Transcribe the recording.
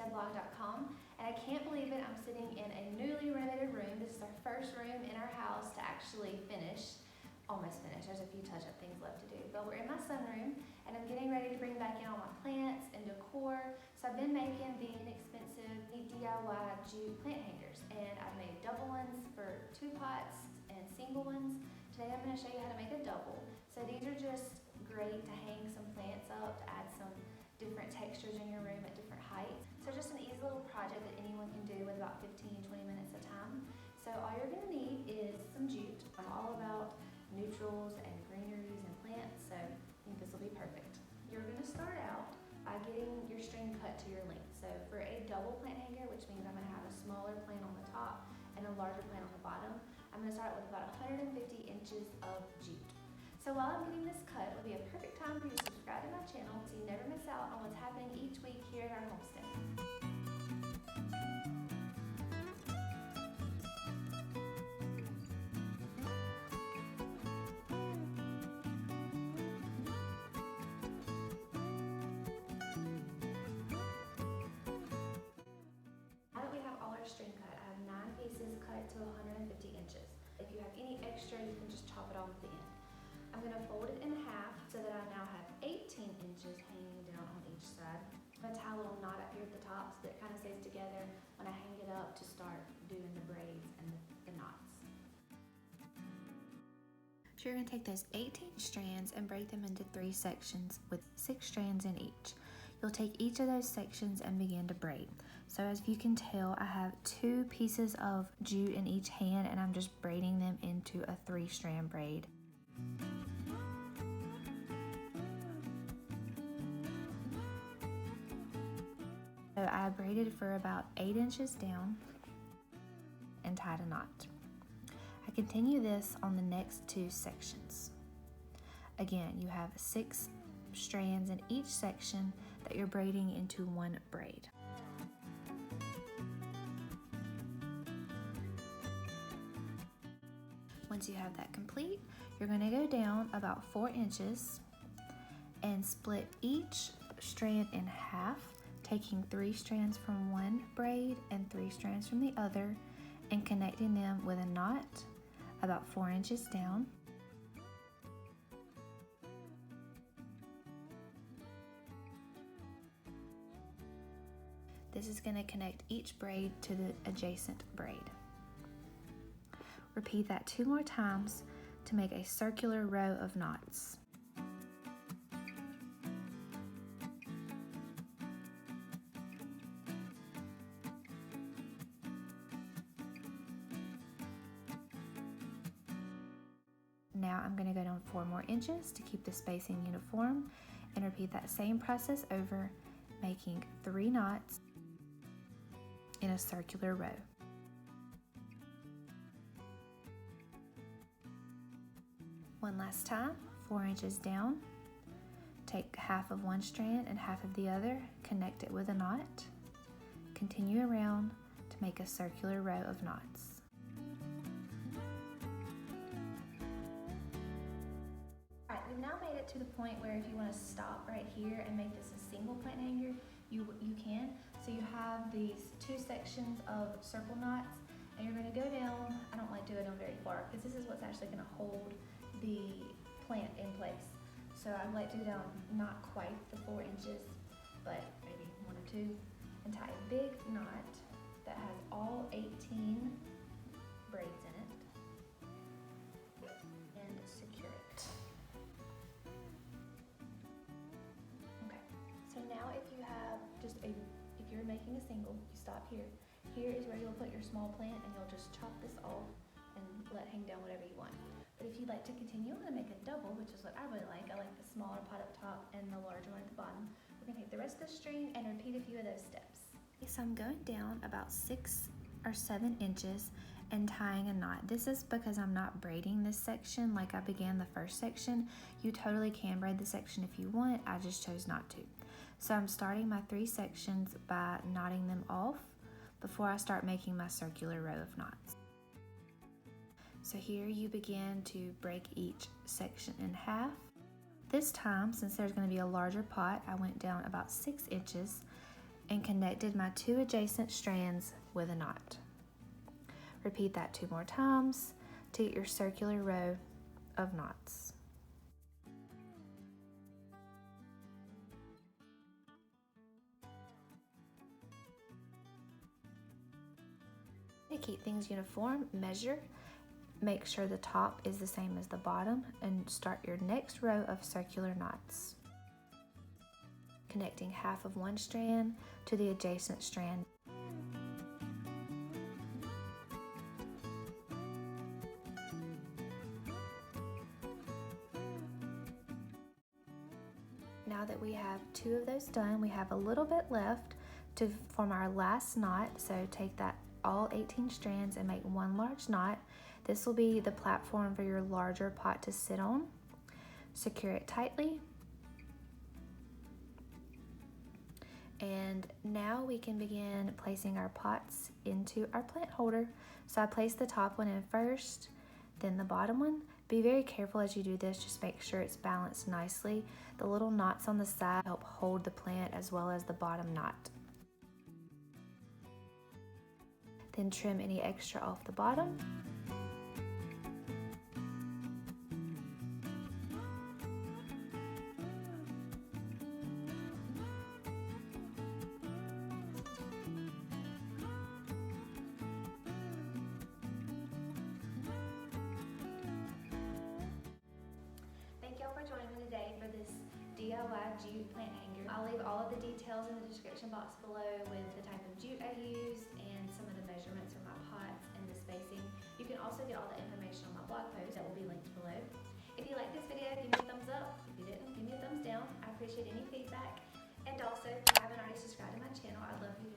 harrishomesteadblog.com, and I can't believe it, I'm sitting in a newly renovated room. This is our first room in our house to actually finish. Almost finished, there's a few touch-up things left to do, but we're in my sunroom and I'm getting ready to bring back in all my plants and decor. So I've been making the inexpensive DIY jute plant hangers, and I've made double ones for 2 pots and single ones. Today I'm going to show you how to make a double. So these are just great to hang some plants up, to add some different textures in your room at different heights. So just an easy little project that anyone can do with about 15-20 minutes at a time. So all you're going to need is some jute. I'm all about neutrals and greeneries and plants, so I think this will be perfect. You're going to start out by getting your string cut to your length. So for a double plant hanger, which means I'm going to have a smaller plant on the top and a larger plant on the bottom, I'm going to start with about 150 inches of jute. So while I'm getting this cut, it will be a perfect time for you to subscribe to my channel so you never miss out on what's happening each week here at our homestead. String cut. I have 9 pieces cut to 150 inches. If you have any extra, you can just chop it off at the end. I'm going to fold it in half so that I now have 18 inches hanging down on each side. I'm going to tie a little knot up here at the top so that it kind of stays together when I hang it up to start doing the braids and the knots. So you're going to take those 18 strands and break them into 3 sections with 6 strands in each. You'll take each of those sections and begin to braid. So as you can tell, I have 2 pieces of jute in each hand and I'm just braiding them into a 3-strand braid. So I braided for about 8 inches down and tied a knot. I continue this on the next 2 sections. Again, you have 6 strands in each section that you're braiding into 1 braid. Once you have that complete, you're going to go down about 4 inches and split each strand in half, taking 3 strands from one braid and 3 strands from the other and connecting them with a knot about 4 inches down. This is going to connect each braid to the adjacent braid. Repeat that 2 more times to make a circular row of knots. Now I'm going to go down 4 more inches to keep the spacing uniform and repeat that same process over, making 3 knots in a circular row. One last time, 4 inches down, take half of one strand and half of the other, connect it with a knot, continue around to make a circular row of knots. Alright, we've now made it to the point where if you want to stop right here and make this a single plant hanger, you can. So you have these 2 sections of circle knots and you're going to go down. I don't like doing them very far because this is what's actually going to hold the plant in place. So I like to go down not quite the 4 inches, but maybe 1 or 2, and tie a big knot that has all 18 braids in it and secure it. Okay, so now if you have if you're making a single, you stop here. Here is where you'll put your small plant and you'll just chop this off and let hang down whatever you want. But if you'd like to continue on and make a double, which is what I really like, I like the smaller pot up top and the larger one at the bottom, we're going to take the rest of the string and repeat a few of those steps. So I'm going down about 6 or 7 inches and tying a knot. This is because I'm not braiding this section like I began the first section. You totally can braid the section if you want, I just chose not to. So I'm starting my 3 sections by knotting them off before I start making my circular row of knots. So here you begin to break each section in half. This time, since there's going to be a larger pot, I went down about 6 inches and connected my 2 adjacent strands with a knot. Repeat that 2 more times to get your circular row of knots. To keep things uniform, measure, make sure the top is the same as the bottom, and start your next row of circular knots, connecting half of one strand to the adjacent strand. Now that we have 2 of those done, we have a little bit left to form our last knot. So take that all 18 strands and make 1 large knot. This will be the platform for your larger pot to sit on. Secure it tightly. And now we can begin placing our pots into our plant holder. So I place the top one in first, then the bottom one. Be very careful as you do this, just make sure it's balanced nicely. The little knots on the side help hold the plant as well as the bottom knot. Then trim any extra off the bottom. Thank y'all for joining me today for this DIY jute plant hanger. I'll leave all of the details in the description box below with the type of jute I used and some of the measurements for my pots and the spacing. You can also get all the information on my blog post that will be linked below. If you like this video, give me a thumbs up. If you didn't, give me a thumbs down. I appreciate any feedback. And also, if you haven't already subscribed to my channel, I'd love for you to